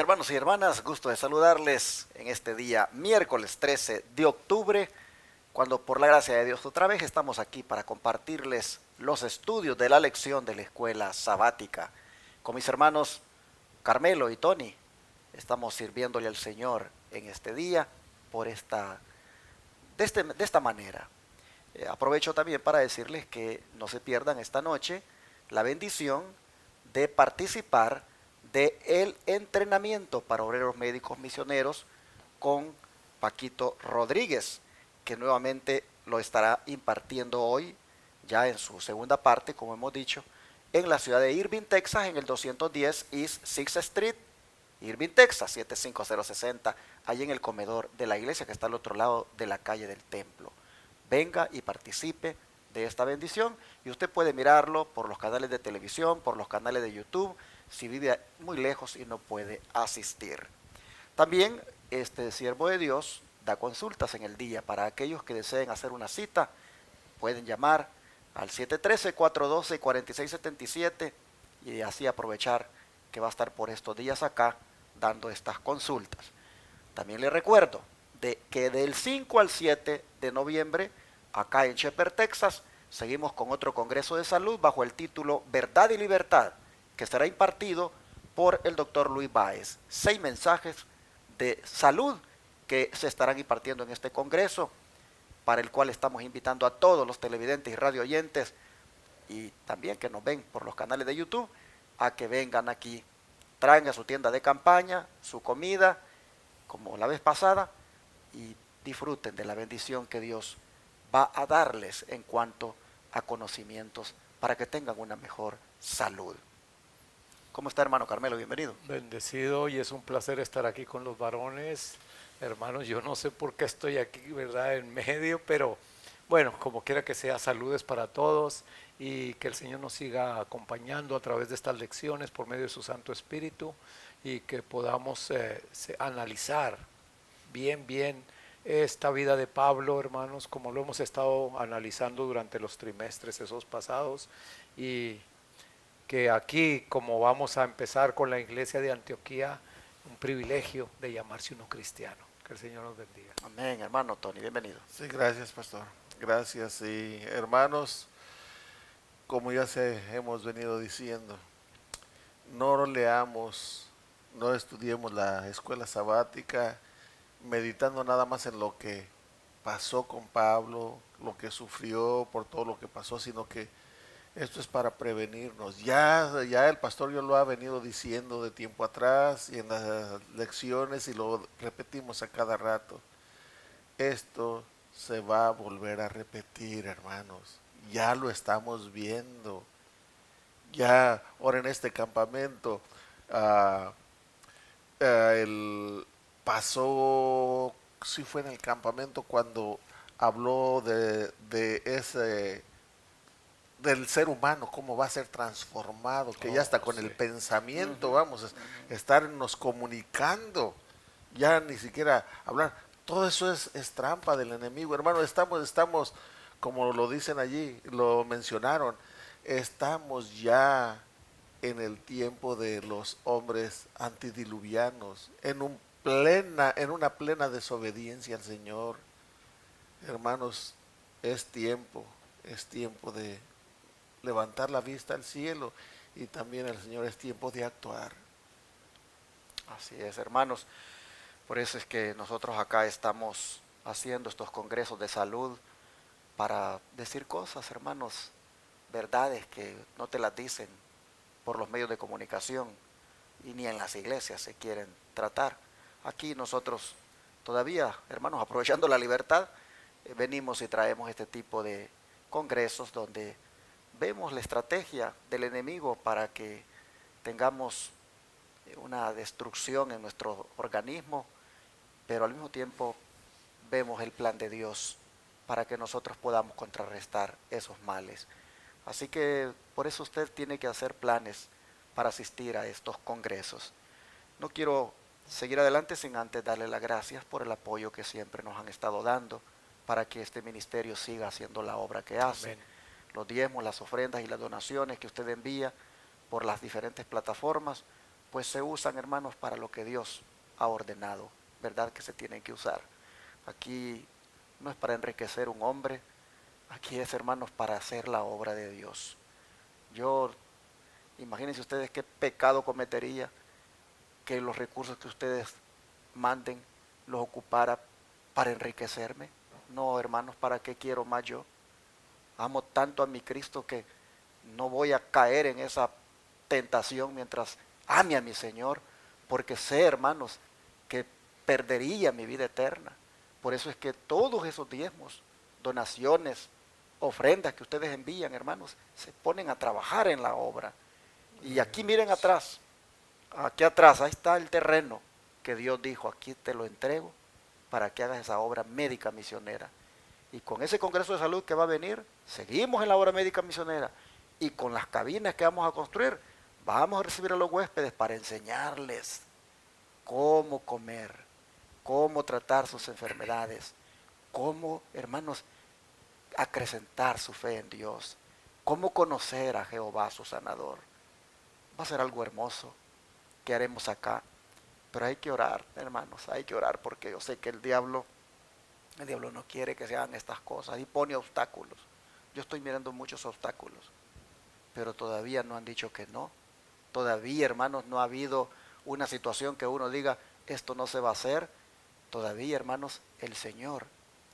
hermanos y hermanas, gusto de saludarles en este día miércoles 13 de octubre, cuando por la gracia de Dios otra vez estamos aquí para compartirles los estudios de la lección de la escuela sabática. Con mis hermanos Carmelo y Tony, estamos sirviéndole al Señor en este día por de esta manera. Aprovecho también para decirles que no se pierdan esta noche la bendición de participar del entrenamiento para obreros médicos misioneros con Paquito Rodríguez, que nuevamente lo estará impartiendo hoy, ya en su segunda parte, como hemos dicho, en la ciudad de Irving, Texas, en el 210 East 6th Street, Irving, Texas, 75060, allí en el comedor de la iglesia que está al otro lado de la calle del templo. Venga y participe de esta bendición y usted puede mirarlo por los canales de televisión, por los canales de YouTube, si vive muy lejos y no puede asistir. También este siervo de Dios da consultas en el día para aquellos que deseen hacer una cita. Pueden llamar al 713-412-4677 y así aprovechar que va a estar por estos días acá dando estas consultas. También les recuerdo de que del 5 al 7 de noviembre, acá en Shepherd, Texas, seguimos con otro congreso de salud bajo el título Verdad y Libertad, que será impartido por el doctor Luis Báez. 6 mensajes de salud que se estarán impartiendo en este congreso, para el cual estamos invitando a todos los televidentes y radio oyentes y también que nos ven por los canales de YouTube a que vengan aquí, traigan su tienda de campaña, su comida, como la vez pasada, y disfruten de la bendición que Dios va a darles en cuanto a conocimientos para que tengan una mejor salud. ¿Cómo está, hermano Carmelo? Bienvenido. Bendecido, y es un placer estar aquí con los varones. Hermanos, yo no sé por qué estoy aquí, ¿verdad?, en medio, pero bueno, como quiera que sea, saludes para todos y que el Señor nos siga acompañando a través de estas lecciones por medio de su Santo Espíritu y que podamos analizar bien esta vida de Pablo, hermanos, como lo hemos estado analizando durante los trimestres esos pasados, y que aquí, como vamos a empezar con la iglesia de Antioquía, un privilegio de llamarse uno cristiano. Que el Señor nos bendiga. Amén, hermano Tony, bienvenido. Sí, gracias, pastor. Gracias. Y hermanos, como ya hemos venido diciendo, no leamos, no estudiemos la escuela sabática meditando nada más en lo que pasó con Pablo, lo que sufrió por todo lo que pasó, sino que esto es para prevenirnos. Ya el pastor yo lo ha venido diciendo de tiempo atrás y en las lecciones y lo repetimos a cada rato. Esto se va a volver a repetir, hermanos. Ya lo estamos viendo. Ya ahora en este campamento pasó, sí fue en el campamento cuando habló de ese del ser humano, cómo va a ser transformado, que ya está con el pensamiento, vamos a estarnos comunicando, ya ni siquiera hablar. Todo eso es trampa del enemigo, hermano. Estamos, como lo dicen allí, lo mencionaron, estamos ya en el tiempo de los hombres antidiluvianos, en una plena desobediencia al Señor. Hermanos, es tiempo de levantar la vista al cielo, y también el Señor es tiempo de actuar. Así es, hermanos. Por eso es que nosotros acá estamos haciendo estos congresos de salud para decir cosas, hermanos, verdades que no te las dicen por los medios de comunicación y ni en las iglesias se quieren tratar. Aquí nosotros todavía, hermanos, aprovechando la libertad, venimos y traemos este tipo de congresos donde vemos la estrategia del enemigo para que tengamos una destrucción en nuestro organismo, pero al mismo tiempo vemos el plan de Dios para que nosotros podamos contrarrestar esos males. Así que por eso usted tiene que hacer planes para asistir a estos congresos. No quiero seguir adelante sin antes darle las gracias por el apoyo que siempre nos han estado dando para que este ministerio siga haciendo la obra que hace. Amén. Los diezmos, las ofrendas y las donaciones que usted envía por las diferentes plataformas pues se usan, hermanos, para lo que Dios ha ordenado, ¿verdad? Que se tienen que usar. Aquí no es para enriquecer un hombre, aquí es, hermanos, para hacer la obra de Dios. Yo, imagínense ustedes qué pecado cometería que los recursos que ustedes manden los ocupara para enriquecerme. No, hermanos, ¿para qué quiero más yo? Amo tanto a mi Cristo que no voy a caer en esa tentación mientras ame a mi Señor, porque sé, hermanos, que perdería mi vida eterna. Por eso es que todos esos diezmos, donaciones, ofrendas que ustedes envían, hermanos, se ponen a trabajar en la obra. Y aquí miren atrás, aquí atrás, ahí está el terreno que Dios dijo, aquí te lo entrego para que hagas esa obra médica misionera. Y con ese Congreso de Salud que va a venir, seguimos en la obra médica misionera. Y con las cabinas que vamos a construir, vamos a recibir a los huéspedes para enseñarles cómo comer, cómo tratar sus enfermedades, cómo, hermanos, acrecentar su fe en Dios, cómo conocer a Jehová su sanador. Va a ser algo hermoso que haremos acá. Pero hay que orar, hermanos, hay que orar porque yo sé que el diablo no quiere que se hagan estas cosas y pone obstáculos. Yo estoy mirando muchos obstáculos, pero todavía no han dicho que no. Todavía, hermanos, no ha habido una situación que uno diga, esto no se va a hacer. Todavía, hermanos, el Señor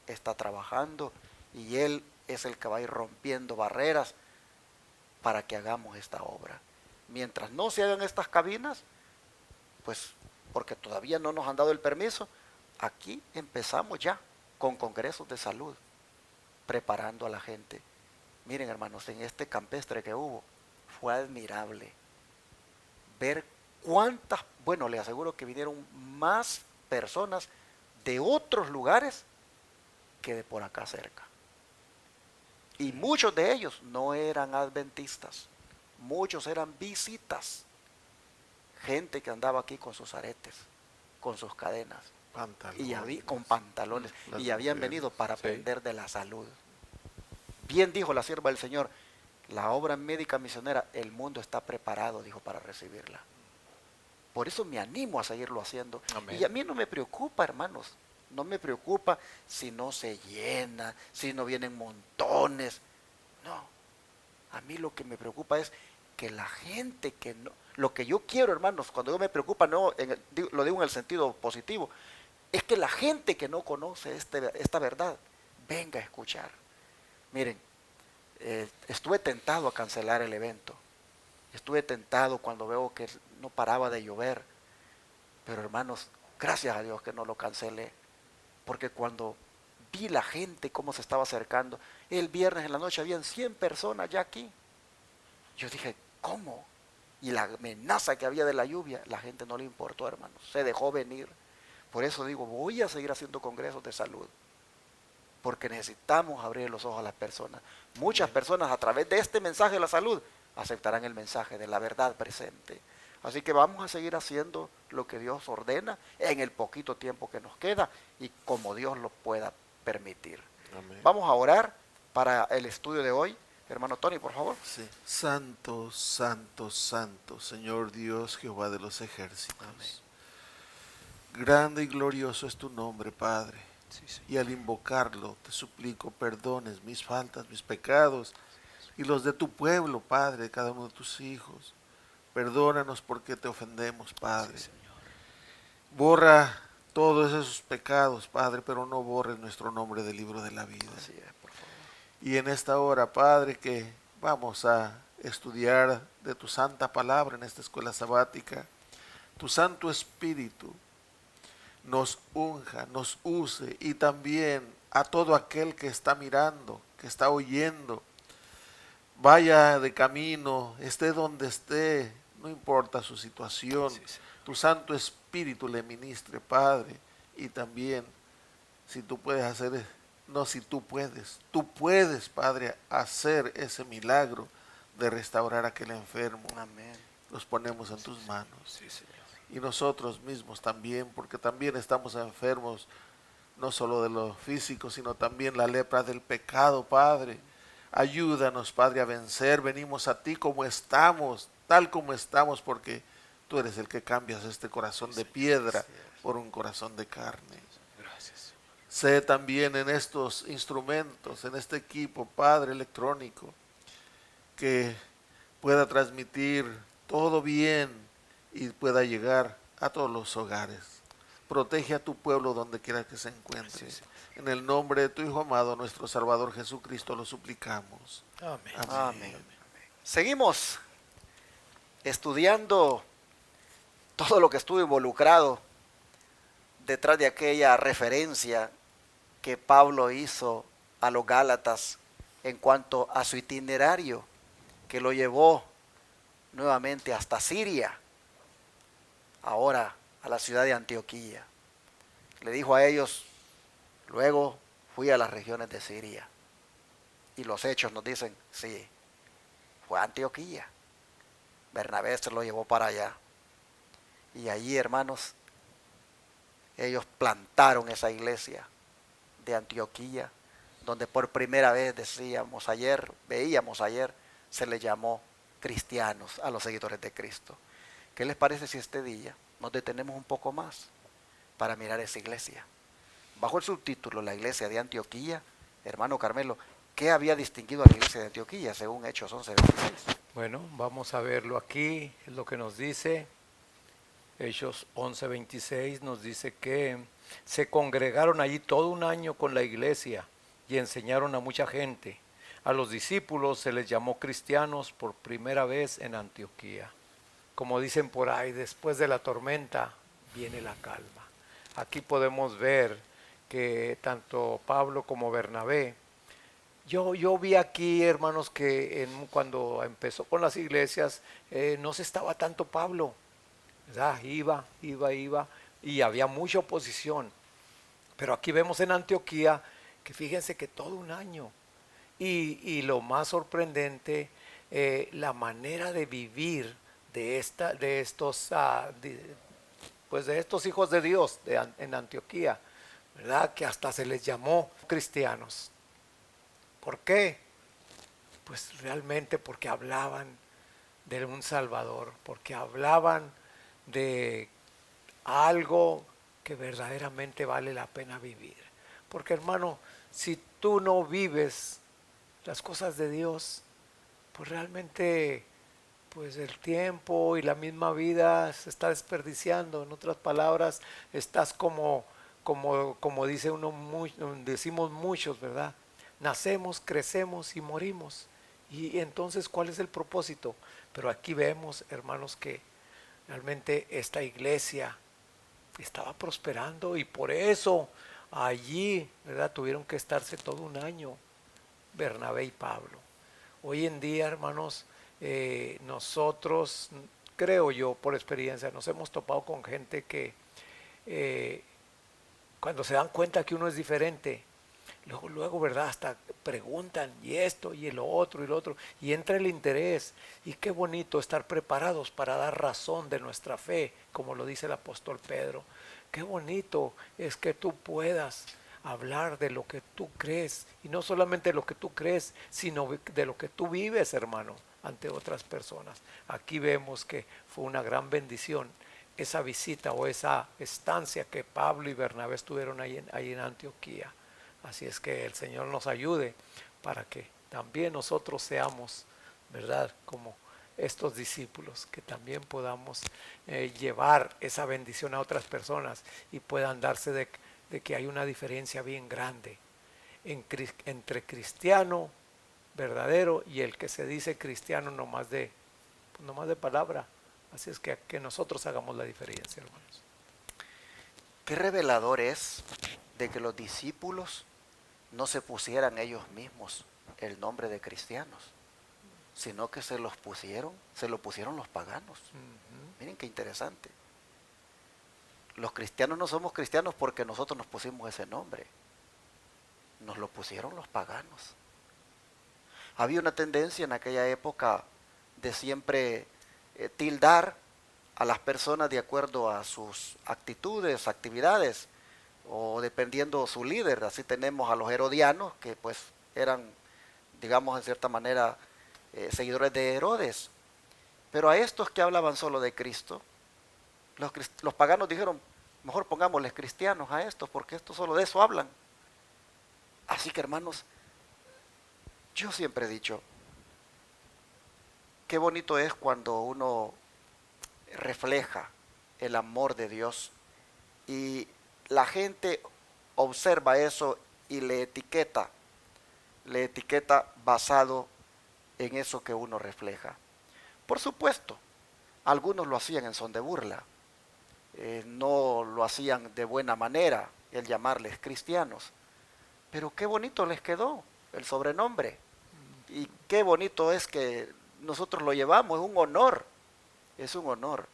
está trabajando y Él es el que va a ir rompiendo barreras para que hagamos esta obra. Mientras no se hagan estas cabinas, pues porque todavía no nos han dado el permiso, aquí empezamos ya con congresos de salud, preparando a la gente. Miren, hermanos, en este campestre que hubo, fue admirable ver cuántas, bueno, les aseguro que vinieron más personas de otros lugares que de por acá cerca. Y muchos de ellos no eran adventistas, muchos eran visitas, gente que andaba aquí con sus aretes, con sus cadenas, con pantalones, y habían venido para aprender de la salud. Bien dijo la sierva del Señor, la obra médica misionera, el mundo está preparado, dijo, para recibirla. Por eso me animo a seguirlo haciendo. Amén. Y a mí no me preocupa, hermanos, no me preocupa si no se llena, si no vienen montones. No, a mí lo que me preocupa es que la gente que no, lo que yo quiero, hermanos, cuando yo me preocupa, no, lo digo en el sentido positivo, es que la gente que no conoce esta verdad venga a escuchar. Miren, estuve tentado a cancelar el evento, estuve tentado cuando veo que no paraba de llover, pero hermanos, gracias a Dios que no lo cancelé, porque cuando vi la gente cómo se estaba acercando, el viernes en la noche habían 100 personas ya aquí, yo dije, ¿cómo? Y la amenaza que había de la lluvia, la gente no le importó, hermanos, se dejó venir. Por eso digo, voy a seguir haciendo congresos de salud, porque necesitamos abrir los ojos a las personas. Muchas personas a través de este mensaje de la salud aceptarán el mensaje de la verdad presente. Así que vamos a seguir haciendo lo que Dios ordena en el poquito tiempo que nos queda y como Dios lo pueda permitir. Amén. Vamos a orar para el estudio de hoy. Hermano Tony, por favor. Sí. Santo, santo, santo, Señor Dios, Jehová de los ejércitos. Amén. Grande y glorioso es tu nombre, Padre. Sí, y al invocarlo, te suplico, perdones mis faltas, mis pecados y los de tu pueblo, Padre, de cada uno de tus hijos. Perdónanos porque te ofendemos, Padre. Sí, Señor. Borra todos esos pecados, Padre, pero no borres nuestro nombre del libro de la vida. Así es, por favor. Y en esta hora, Padre, que vamos a estudiar de tu santa palabra en esta escuela sabática, tu Santo Espíritu nos unja, nos use, y también a todo aquel que está mirando, que está oyendo, vaya de camino, esté donde esté, no importa su situación, sí, sí. Tu Santo Espíritu le ministre, Padre, y también, si tú puedes hacer, no si tú puedes, Padre, hacer ese milagro de restaurar a aquel enfermo. Amén. Los ponemos en tus manos. Sí, Señor. Y nosotros mismos también, porque también estamos enfermos, no solo de lo físico, sino también la lepra del pecado, Padre. Ayúdanos, Padre, a vencer. Venimos a ti como estamos, tal como estamos, porque tú eres el que cambias este corazón de piedra por un corazón de carne. Gracias. Sé también en estos instrumentos, en este equipo, Padre, electrónico, que pueda transmitir todo bien y pueda llegar a todos los hogares. Protege a tu pueblo donde quiera que se encuentre. En el nombre de tu Hijo amado, nuestro Salvador Jesucristo, lo suplicamos. Amén. Amén. Seguimos estudiando todo lo que estuvo involucrado detrás de aquella referencia que Pablo hizo a los Gálatas en cuanto a su itinerario que lo llevó nuevamente hasta Siria, ahora a la ciudad de Antioquía. Le dijo a ellos: luego fui a las regiones de Siria. Y los hechos nos dicen, sí, fue a Antioquía. Bernabé se lo llevó para allá. Y allí, hermanos, ellos plantaron esa iglesia de Antioquía, donde por primera vez veíamos ayer, se les llamó cristianos a los seguidores de Cristo. ¿Qué les parece si este día nos detenemos un poco más para mirar esa iglesia? Bajo el subtítulo, la iglesia de Antioquía, hermano Carmelo, ¿qué había distinguido a la iglesia de Antioquía según Hechos 11:26? Bueno, vamos a verlo aquí, es lo que nos dice. Hechos 11:26 nos dice que se congregaron allí todo un año con la iglesia y enseñaron a mucha gente. A los discípulos se les llamó cristianos por primera vez en Antioquía. Como dicen por ahí, después de la tormenta viene la calma. Aquí podemos ver que tanto Pablo como Bernabé, yo vi aquí, hermanos, que cuando empezó con las iglesias no se estaba tanto Pablo, ¿verdad? Iba, y había mucha oposición. Pero aquí vemos en Antioquía que fíjense que todo un año. Y lo más sorprendente, la manera de vivir de estos hijos de Dios en Antioquía, ¿verdad? Que hasta se les llamó cristianos. ¿Por qué? Pues realmente porque hablaban de un Salvador, porque hablaban de algo que verdaderamente vale la pena vivir. Porque, hermano, si tú no vives las cosas de Dios, pues realmente pues el tiempo y la misma vida se está desperdiciando. En otras palabras, estás como dice decimos muchos, ¿verdad? Nacemos, crecemos y morimos. Y entonces, ¿cuál es el propósito? Pero aquí vemos, hermanos, que realmente esta iglesia estaba prosperando y por eso allí, ¿verdad?, tuvieron que estarse todo un año Bernabé y Pablo. Hoy en día, hermanos, nosotros, creo yo por experiencia, nos hemos topado con gente que cuando se dan cuenta que uno es diferente, luego, ¿verdad?, hasta preguntan, y esto, y lo otro, y entra el interés. Y qué bonito estar preparados para dar razón de nuestra fe, como lo dice el apóstol Pedro. Qué bonito es que tú puedas hablar de lo que tú crees, y no solamente de lo que tú crees, sino de lo que tú vives, hermano, ante otras personas. Aquí vemos que fue una gran bendición esa visita o esa estancia que Pablo y Bernabé estuvieron ahí en Antioquía. Así es que el Señor nos ayude para que también nosotros seamos, ¿verdad?, como estos discípulos, que también podamos llevar esa bendición a otras personas y puedan darse de que hay una diferencia bien grande entre cristiano verdadero y el que se dice cristiano nomás de palabra. Así es que nosotros hagamos la diferencia, hermanos. Qué revelador es de que los discípulos no se pusieran ellos mismos el nombre de cristianos, sino que se lo pusieron los paganos. Miren qué interesante. Los cristianos no somos cristianos porque nosotros nos pusimos ese nombre, nos lo pusieron los paganos. Había una tendencia en aquella época de siempre tildar a las personas de acuerdo a sus actitudes, actividades, o dependiendo su líder. Así tenemos a los herodianos, que pues eran, digamos en cierta manera, seguidores de Herodes. Pero a estos que hablaban solo de Cristo, Los paganos dijeron, mejor pongámosles cristianos a estos, porque estos solo de eso hablan. Así que hermanos, yo siempre he dicho, qué bonito es cuando uno refleja el amor de Dios y la gente observa eso y le etiqueta basado en eso que uno refleja. Por supuesto, algunos lo hacían en son de burla, no lo hacían de buena manera el llamarles cristianos, pero qué bonito les quedó el sobrenombre y qué bonito es que nosotros lo llevamos, es un honor,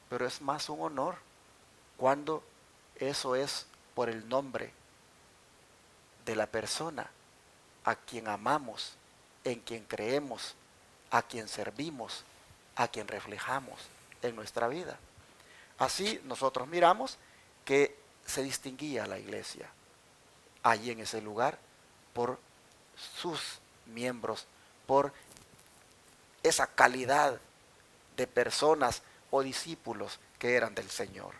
pero es más un honor cuando eso es por el nombre de la persona a quien amamos, en quien creemos, a quien servimos, a quien reflejamos en nuestra vida. Así nosotros miramos que se distinguía la iglesia allí en ese lugar por sus miembros, por esa calidad de personas o discípulos que eran del Señor.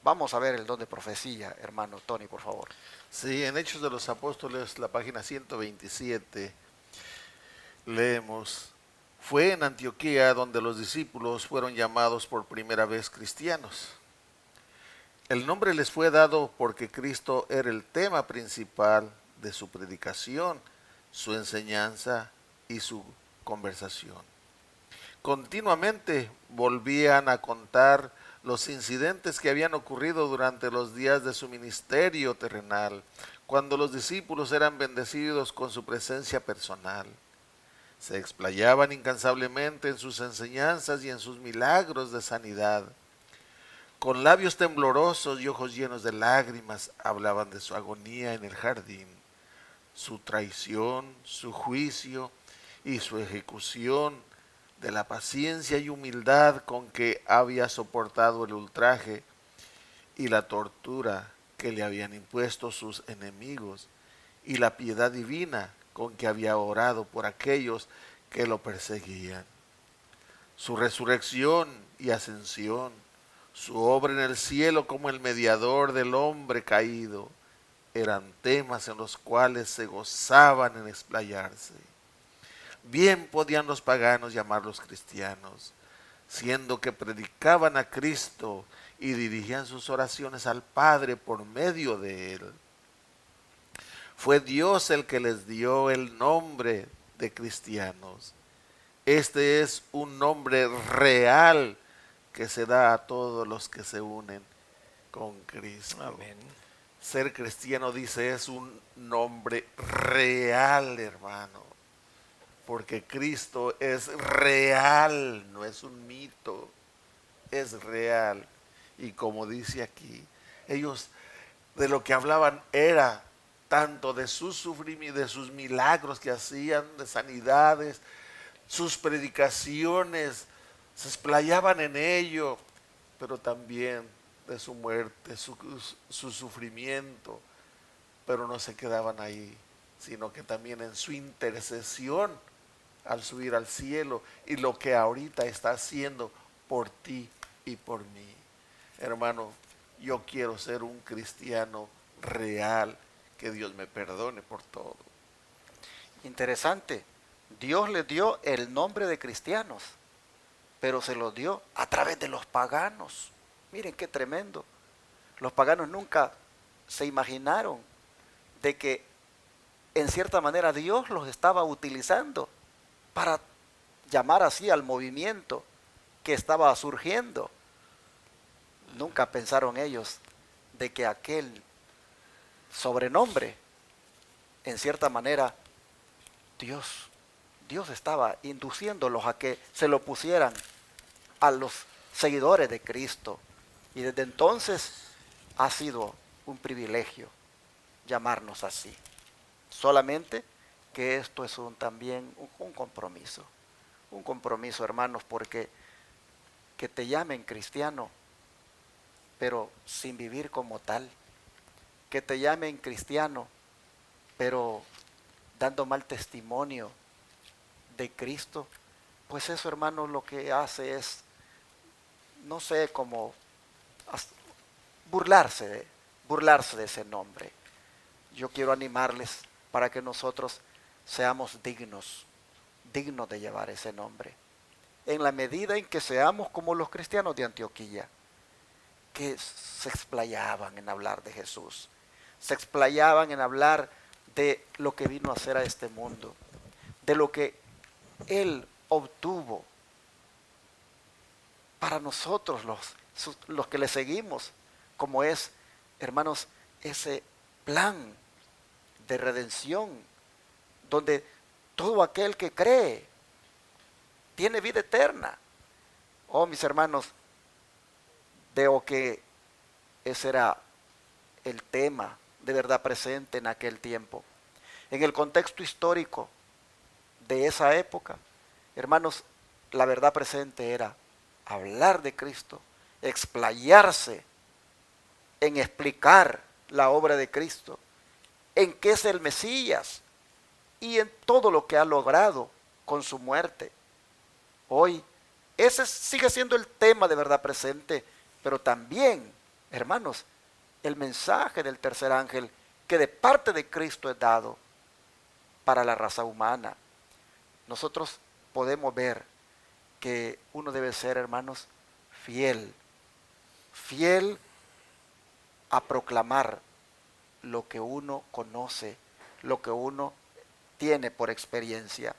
Vamos a ver el don de profecía, hermano Tony, por favor. Sí, en Hechos de los Apóstoles, la página 127, leemos, fue en Antioquía donde los discípulos fueron llamados por primera vez cristianos. El nombre les fue dado porque Cristo era el tema principal de su predicación, su enseñanza y su conversación. Continuamente volvían a contar los incidentes que habían ocurrido durante los días de su ministerio terrenal, cuando los discípulos eran bendecidos con su presencia personal. Se explayaban incansablemente en sus enseñanzas y en sus milagros de sanidad. Con labios temblorosos y ojos llenos de lágrimas hablaban de su agonía en el jardín, su traición, su juicio y su ejecución, de la paciencia y humildad con que había soportado el ultraje y la tortura que le habían impuesto sus enemigos, y la piedad divina con que había orado por aquellos que lo perseguían. Su resurrección y ascensión, su obra en el cielo como el mediador del hombre caído, eran temas en los cuales se gozaban en explayarse. Bien podían los paganos llamarlos cristianos, siendo que predicaban a Cristo y dirigían sus oraciones al Padre por medio de Él. Fue Dios el que les dio el nombre de cristianos. Este es un nombre real que se da a todos los que se unen con Cristo. Amén. Ser cristiano, dice, es un nombre real, hermano. Porque Cristo es real, no es un mito, es real. Y como dice aquí, ellos de lo que hablaban era tanto de sus sufrimientos, de sus milagros que hacían, de sanidades, sus predicaciones, se explayaban en ello, pero también de su muerte, su sufrimiento, pero no se quedaban ahí, sino que también en su intercesión al subir al cielo y lo que ahorita está haciendo por ti y por mí. Hermano, yo quiero ser un cristiano real, que Dios me perdone por todo. Interesante, Dios les dio el nombre de cristianos, pero se los dio a través de los paganos. Miren qué tremendo. Los paganos nunca se imaginaron de que en cierta manera Dios los estaba utilizando para llamar así al movimiento que estaba surgiendo. Nunca pensaron ellos de que aquel sobrenombre, en cierta manera, Dios estaba induciéndolos a que se lo pusieran a los seguidores de Cristo. Y desde entonces ha sido un privilegio llamarnos así. Solamente que esto es también un compromiso. Un compromiso, hermanos, porque que te llamen cristiano, pero sin vivir como tal. Que te llamen cristiano, pero dando mal testimonio de Cristo, pues eso, hermanos, lo que hace es no sé cómo burlarse de ese nombre. Yo quiero animarles para que nosotros seamos dignos de llevar ese nombre. En la medida en que seamos como los cristianos de Antioquía, que se explayaban en hablar de Jesús, se explayaban en hablar de lo que vino a hacer a este mundo, de lo que Él obtuvo para nosotros los que le seguimos, como es, hermanos, ese plan de redención, donde todo aquel que cree tiene vida eterna. Oh, mis hermanos, veo que ese era el tema de verdad presente en aquel tiempo. En el contexto histórico de esa época, hermanos, la verdad presente era hablar de Cristo, explayarse en explicar la obra de Cristo, en qué es el Mesías y en todo lo que ha logrado con su muerte. Hoy, ese sigue siendo el tema de verdad presente, pero también, hermanos, el mensaje del tercer ángel que de parte de Cristo es dado para la raza humana. Nosotros podemos ver que uno debe ser, hermanos, fiel a proclamar lo que uno conoce, lo que uno tiene por experiencia.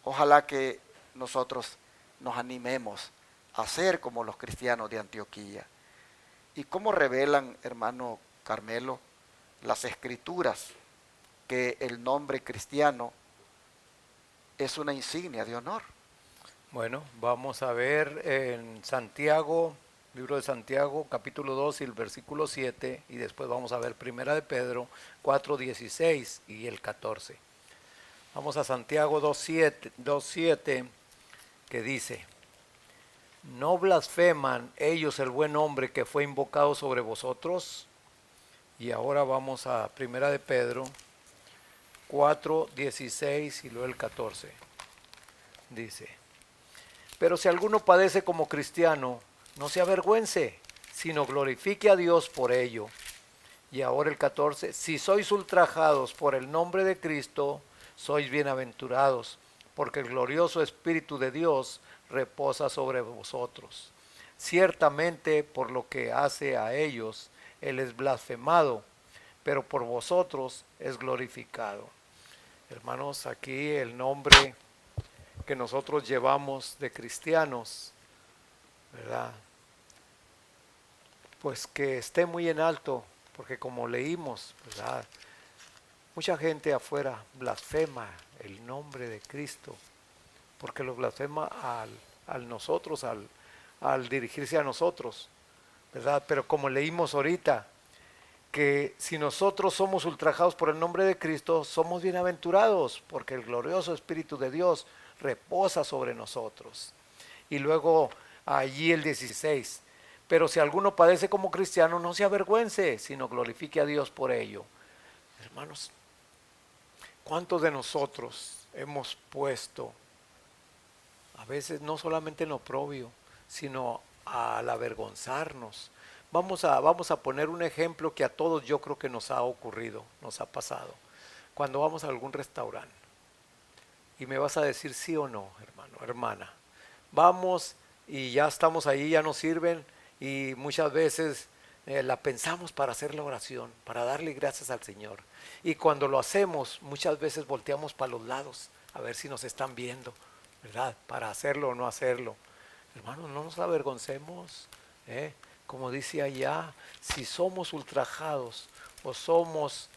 Ojalá que nosotros nos animemos a ser como los cristianos de Antioquía. ¿Y cómo revelan, hermano Carmelo, las escrituras que el nombre cristiano es una insignia de honor? Bueno, vamos a ver en Santiago, libro de Santiago, capítulo 2 y el versículo 7, y después vamos a ver Primera de Pedro 4, 16 y el 14. Vamos a Santiago 2:7, que dice: ¿no blasfeman ellos el buen nombre que fue invocado sobre vosotros? Y ahora vamos a Primera de Pedro 4, 16 y luego el 14. Dice: pero si alguno padece como cristiano, no se avergüence, sino glorifique a Dios por ello. Y ahora el 14: si sois ultrajados por el nombre de Cristo, sois bienaventurados, porque el glorioso Espíritu de Dios reposa sobre vosotros. Ciertamente por lo que hace a ellos, Él es blasfemado, pero por vosotros es glorificado. Hermanos, aquí el nombre que nosotros llevamos de cristianos, ¿verdad? Pues que esté muy en alto, porque como leímos, ¿verdad?, mucha gente afuera blasfema el nombre de Cristo, porque lo blasfema al dirigirse a nosotros, ¿verdad? Pero como leímos ahorita, que si nosotros somos ultrajados por el nombre de Cristo, somos bienaventurados, porque el glorioso Espíritu de Dios reposa sobre nosotros. Y luego allí el 16: pero si alguno padece como cristiano, no se avergüence, sino glorifique a Dios por ello. Hermanos, ¿cuántos de nosotros hemos puesto, a veces no solamente en oprobio, sino al avergonzarnos? Vamos a poner un ejemplo que a todos yo creo que nos ha ocurrido, nos ha pasado. Cuando vamos a algún restaurante, y me vas a decir sí o no, hermano, hermana. Vamos y ya estamos ahí, ya nos sirven, y muchas veces la pensamos para hacer la oración, para darle gracias al Señor. Y cuando lo hacemos, muchas veces volteamos para los lados a ver si nos están viendo, ¿verdad? Para hacerlo o no hacerlo. Hermanos, no nos avergoncemos, como dice allá, si somos ultrajados o somos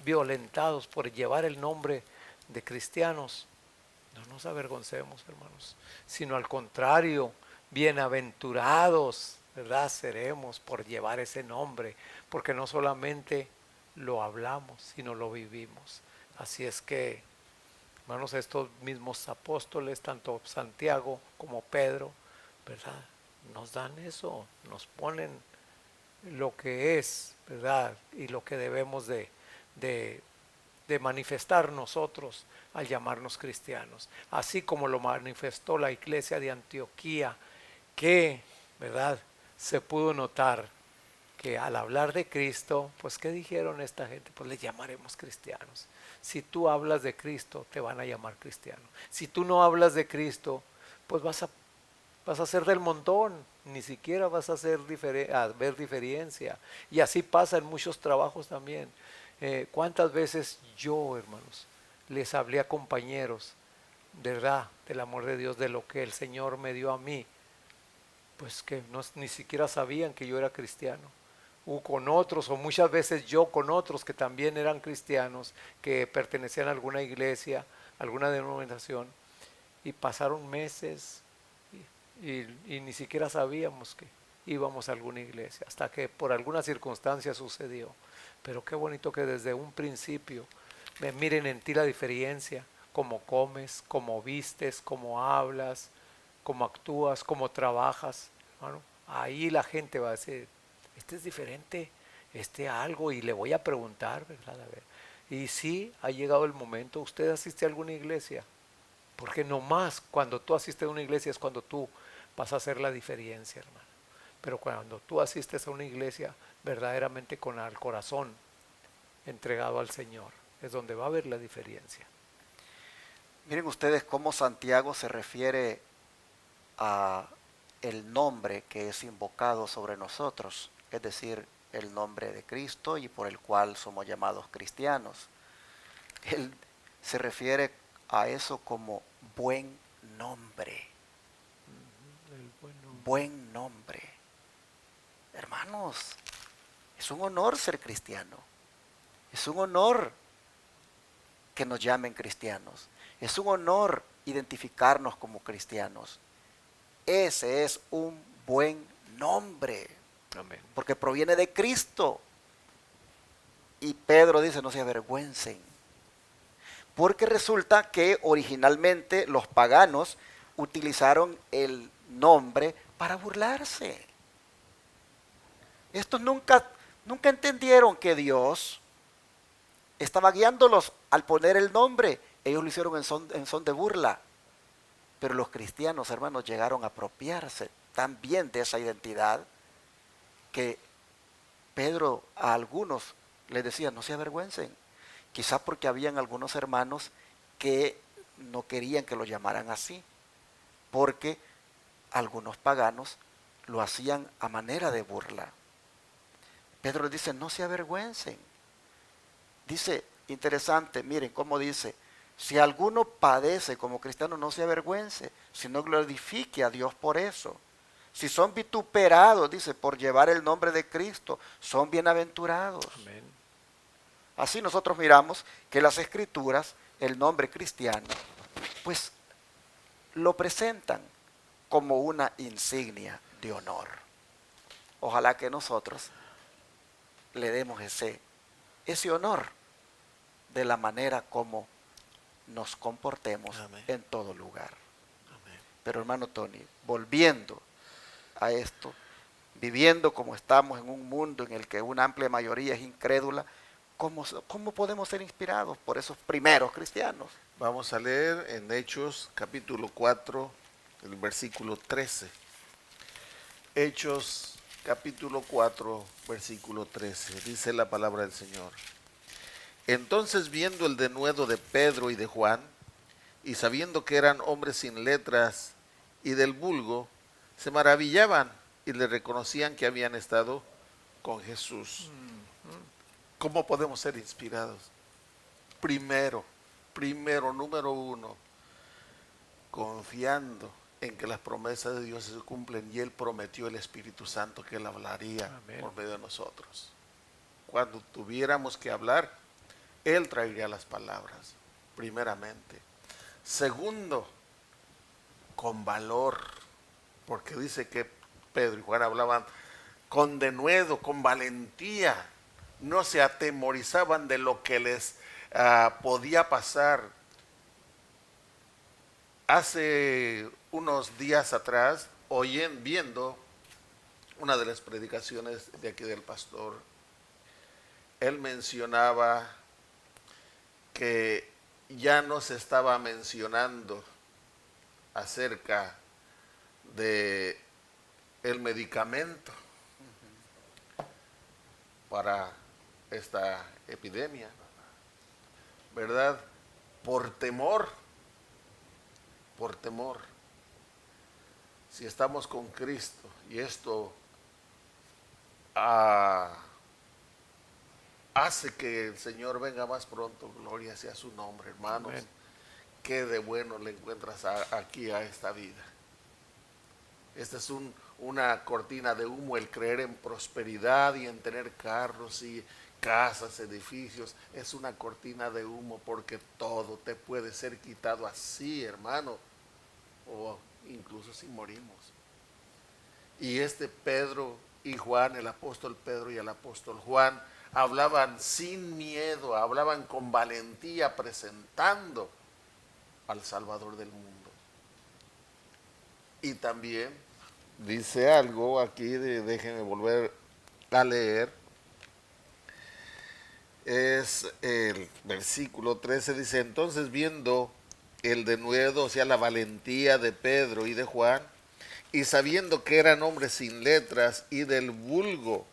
violentados por llevar el nombre de cristianos, no nos avergoncemos, hermanos, sino al contrario, bienaventurados, ¿verdad?, seremos por llevar ese nombre, porque no solamente lo hablamos, sino lo vivimos. Así es que, hermanos, estos mismos apóstoles, tanto Santiago como Pedro, ¿verdad?, nos dan eso, nos ponen lo que es, ¿verdad?, y lo que debemos de manifestar nosotros al llamarnos cristianos, así como lo manifestó la iglesia de Antioquía, que ¿verdad? Se pudo notar que al hablar de Cristo, pues ¿qué dijeron esta gente? Pues les llamaremos cristianos. Si tú hablas de Cristo, te van a llamar cristiano. Si tú no hablas de Cristo, pues vas a ser del montón, ni siquiera vas a, a ver diferencia. Y así pasa en muchos trabajos también. ¿Cuántas veces yo, hermanos, les hablé a compañeros, verdad, del amor de Dios, de lo que el Señor me dio a mí? Pues que no, ni siquiera sabían que yo era cristiano. O con otros, o muchas veces yo con otros que también eran cristianos, que pertenecían a alguna iglesia, alguna denominación, y pasaron meses y ni siquiera sabíamos que íbamos a alguna iglesia, hasta que por alguna circunstancia sucedió. Pero qué bonito que desde un principio miren en ti la diferencia, cómo comes, cómo vistes, cómo hablas, cómo actúas, cómo trabajas, hermano. Ahí la gente va a decir, este es diferente, este algo, y le voy a preguntar, ¿verdad? A ver. Y sí, ha llegado el momento. ¿Usted asiste a alguna iglesia? Porque nomás cuando tú asistes a una iglesia es cuando tú vas a hacer la diferencia, hermano. Pero cuando tú asistes a una iglesia verdaderamente con el corazón entregado al Señor, es donde va a haber la diferencia. Miren ustedes cómo Santiago se refiere a el nombre que es invocado sobre nosotros, es decir, el nombre de Cristo y por el cual somos llamados cristianos. Él se refiere a eso como buen nombre, Bueno, buen nombre. Hermanos, es un honor ser cristiano, es un honor que nos llamen cristianos, es un honor identificarnos como cristianos. Ese es un buen nombre, amén. porque proviene de Cristo. Y Pedro dice, no se avergüencen, porque resulta que originalmente los paganos utilizaron el nombre para burlarse. Estos nunca entendieron que Dios estaba guiándolos al poner el nombre. Ellos lo hicieron en son de burla. Pero los cristianos, hermanos, llegaron a apropiarse también de esa identidad que Pedro a algunos les decía, no se avergüencen. Quizás porque habían algunos hermanos que no querían que lo llamaran así, porque algunos paganos lo hacían a manera de burla. Pedro les dice, no se avergüencen. Dice, interesante, miren cómo dice, si alguno padece como cristiano, no se avergüence, sino glorifique a Dios por eso. Si son vituperados, dice, por llevar el nombre de Cristo, son bienaventurados. Amén. Así nosotros miramos que las escrituras, el nombre cristiano, pues lo presentan como una insignia de honor. Ojalá que nosotros le demos ese honor de la manera como nos comportemos Amén. en todo lugar. Amén. Pero hermano Tony, volviendo a esto, viviendo como estamos en un mundo en el que una amplia mayoría es incrédula, ¿cómo podemos ser inspirados por esos primeros cristianos? Vamos a leer en Hechos capítulo 4, el versículo 13. Hechos capítulo 4, versículo 13. Dice la palabra del Señor. Entonces, viendo el denuedo de Pedro y de Juan, y sabiendo que eran hombres sin letras y del vulgo, se maravillaban y le reconocían que habían estado con Jesús. ¿Cómo podemos ser inspirados? Primero, número uno, confiando en que las promesas de Dios se cumplen, y Él prometió el Espíritu Santo que Él hablaría Amén. por medio de nosotros. Cuando tuviéramos que hablar, Él traería las palabras, primeramente. Segundo, con valor, porque dice que Pedro y Juan hablaban con denuedo, con valentía, no se atemorizaban de lo que les podía pasar. Hace unos días atrás, viendo una de las predicaciones de aquí del pastor, él mencionaba que ya no se estaba mencionando acerca de el medicamento para esta epidemia, ¿verdad? Por temor, si estamos con Cristo y esto hace que el Señor venga más pronto, gloria sea su nombre, hermanos. Amén. Qué de bueno le encuentras aquí a esta vida. Esta es una cortina de humo, el creer en prosperidad y en tener carros y casas, edificios. Es una cortina de humo porque todo te puede ser quitado así, hermano, o incluso si morimos. Y Pedro y Juan, el apóstol Pedro y el apóstol Juan, hablaban sin miedo, hablaban con valentía, presentando al Salvador del mundo. Y también dice algo aquí, déjenme volver a leer, es el versículo 13, dice: entonces viendo el denuedo, o sea, la valentía de Pedro y de Juan, y sabiendo que eran hombres sin letras y del vulgo,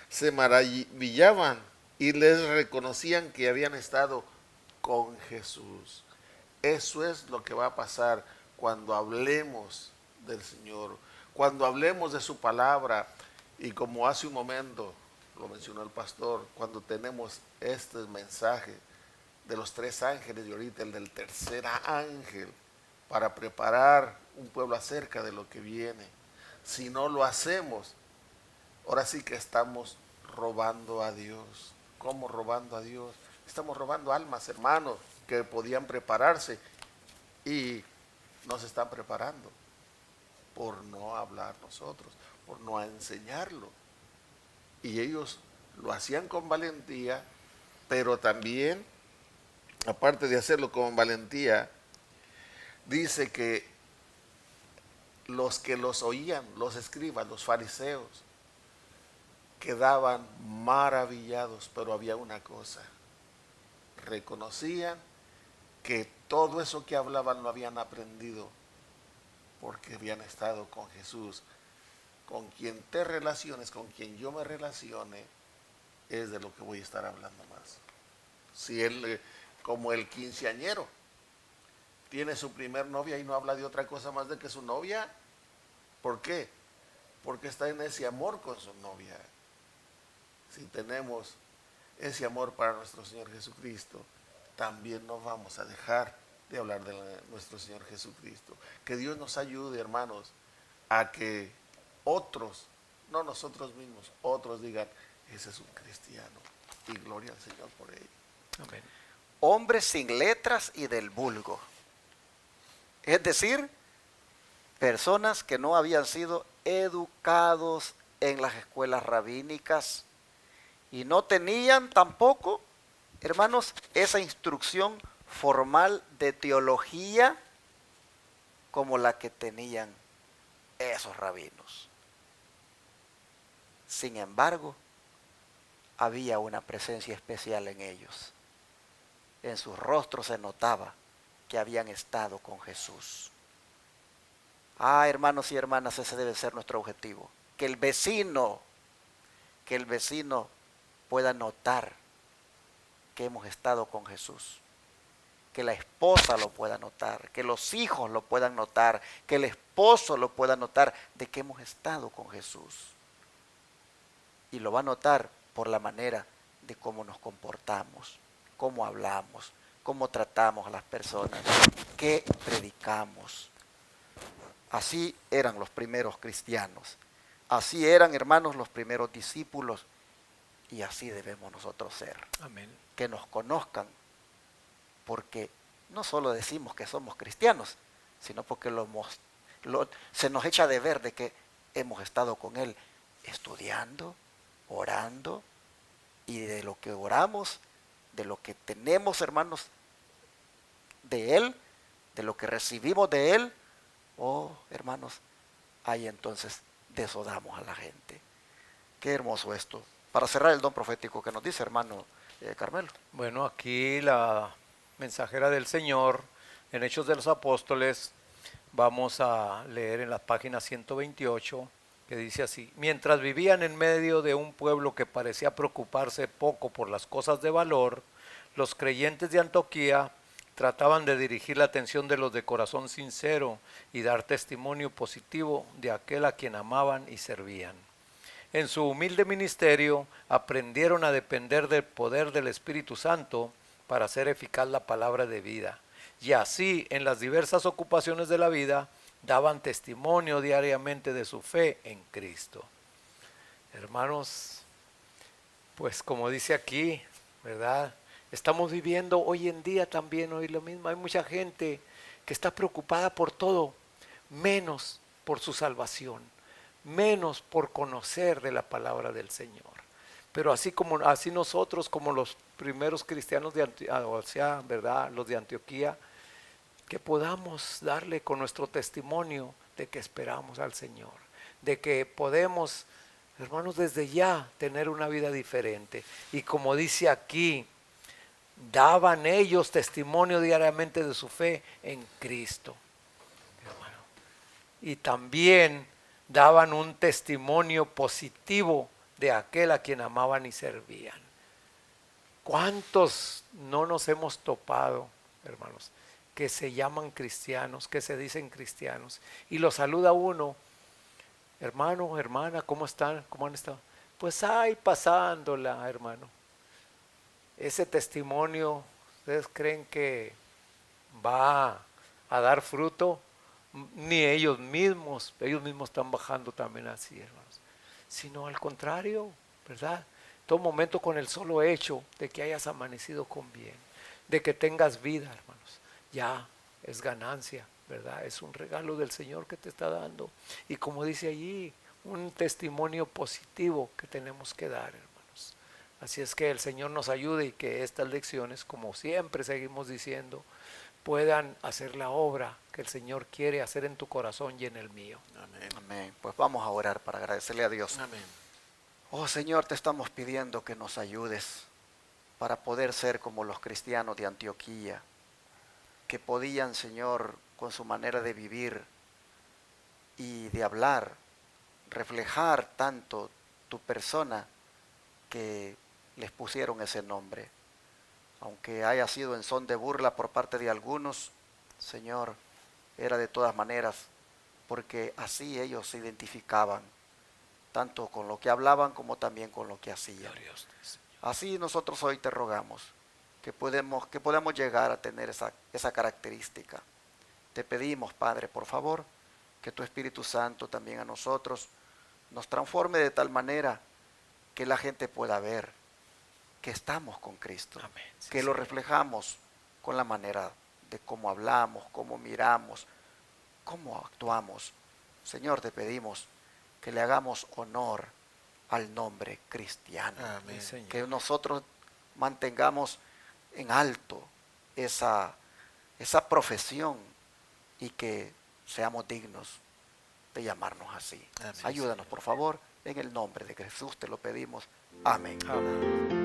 se maravillaban y les reconocían que habían estado con Jesús. Eso es lo que va a pasar cuando hablemos del Señor, cuando hablemos de su palabra. Y como hace un momento lo mencionó el pastor, cuando tenemos este mensaje de los 3 ángeles y ahorita el del tercer ángel, para preparar un pueblo acerca de lo que viene. Si no lo hacemos, ahora sí que estamos robando a Dios. ¿Cómo robando a Dios? Estamos robando almas, hermanos, que podían prepararse y nos están preparando por no hablar nosotros, por no enseñarlo. Y ellos lo hacían con valentía, pero también, aparte de hacerlo con valentía, dice que los oían, los escribas, los fariseos, quedaban maravillados, pero había una cosa: reconocían que todo eso que hablaban lo habían aprendido porque habían estado con Jesús. Con quien te relaciones, con quien yo me relacione, es de lo que voy a estar hablando más. Si él, como el quinceañero, tiene su primer novia y no habla de otra cosa más de que su novia, ¿por qué? Porque está en ese amor con su novia. Si tenemos ese amor para nuestro Señor Jesucristo, también no vamos a dejar de hablar de nuestro Señor Jesucristo. Que Dios nos ayude, hermanos, a que otros, no nosotros mismos, otros digan: ese es un cristiano, y gloria al Señor por ello. Amén. Hombres sin letras y del vulgo. Es decir, personas que no habían sido educados en las escuelas rabínicas y no tenían tampoco, hermanos, esa instrucción formal de teología como la que tenían esos rabinos. Sin embargo, había una presencia especial en ellos. En sus rostros se notaba que habían estado con Jesús. Hermanos y hermanas, ese debe ser nuestro objetivo. Que el vecino pueda notar que hemos estado con Jesús. Que la esposa lo pueda notar, que los hijos lo puedan notar, que el esposo lo pueda notar de que hemos estado con Jesús. Y lo va a notar por la manera de cómo nos comportamos, cómo hablamos, cómo tratamos a las personas, qué predicamos. Así eran los primeros cristianos, así eran, hermanos, los primeros discípulos, y así debemos nosotros ser. Amén. Que nos conozcan, porque no solo decimos que somos cristianos, sino porque se nos echa de ver de que hemos estado con Él estudiando, orando, y de lo que oramos, de lo que tenemos, hermanos, de Él, de lo que recibimos de Él, hermanos, ahí entonces desodamos a la gente. Qué hermoso esto. Para cerrar el don profético que nos dice, hermano Carmelo. Bueno, aquí la mensajera del Señor en Hechos de los Apóstoles Vamos a leer en la página 128, que dice así: mientras vivían en medio de un pueblo que parecía preocuparse poco por las cosas de valor, los creyentes de Antioquía trataban de dirigir la atención de los de corazón sincero y dar testimonio positivo de aquel a quien amaban y servían. En su humilde ministerio aprendieron a depender del poder del Espíritu Santo para hacer eficaz la palabra de vida, y así en las diversas ocupaciones de la vida daban testimonio diariamente de su fe en Cristo. Hermanos, pues como dice aquí, ¿verdad? Estamos viviendo hoy en día también hoy lo mismo. Hay mucha gente que está preocupada por todo, menos por su salvación, menos por conocer de la palabra del Señor. Pero así nosotros, como los primeros cristianos de Antioquía, ¿verdad? Los de Antioquía, que podamos darle con nuestro testimonio de que esperamos al Señor, de que podemos, hermanos, desde ya tener una vida diferente. Y como dice aquí, daban ellos testimonio diariamente de su fe en Cristo, hermano. Y también daban un testimonio positivo de aquel a quien amaban y servían. ¿Cuántos no nos hemos topado, hermanos, que se llaman cristianos, que se dicen cristianos, y los saluda uno: hermano, hermana, ¿cómo están? ¿Cómo han estado? Pues ahí pasándola, hermano. Ese testimonio, ¿ustedes creen que va a dar fruto? Ni ellos mismos están bajando también así, hermanos. Sino al contrario, ¿verdad? Todo momento con el solo hecho de que hayas amanecido con bien, de que tengas vida, hermanos, ya es ganancia, ¿verdad? Es un regalo del Señor que te está dando. Y como dice allí, un testimonio positivo que tenemos que dar, hermanos. Así es que el Señor nos ayude y que estas lecciones, como siempre seguimos diciendo, puedan hacer la obra que el Señor quiere hacer en tu corazón y en el mío. Amén. Amén. Pues vamos a orar para agradecerle a Dios. Amén. Oh Señor, te estamos pidiendo que nos ayudes para poder ser como los cristianos de Antioquía, que podían, Señor, con su manera de vivir y de hablar, reflejar tanto tu persona que les pusieron ese nombre. Aunque haya sido en son de burla por parte de algunos, Señor, era de todas maneras, porque así ellos se identificaban, tanto con lo que hablaban como también con lo que hacían. Así nosotros hoy te rogamos que podamos llegar a tener esa característica. Te pedimos, Padre, por favor, que tu Espíritu Santo también a nosotros nos transforme de tal manera que la gente pueda ver que estamos con Cristo, Amén. Sí, que lo reflejamos con la manera de cómo hablamos, cómo miramos, cómo actuamos. Señor, te pedimos que le hagamos honor al nombre cristiano. Amén. Sí, Que nosotros mantengamos en alto esa profesión y que seamos dignos de llamarnos así. Amén, Ayúdanos, Señor. por favor, en el nombre de Jesús te lo pedimos. Amén. Amén.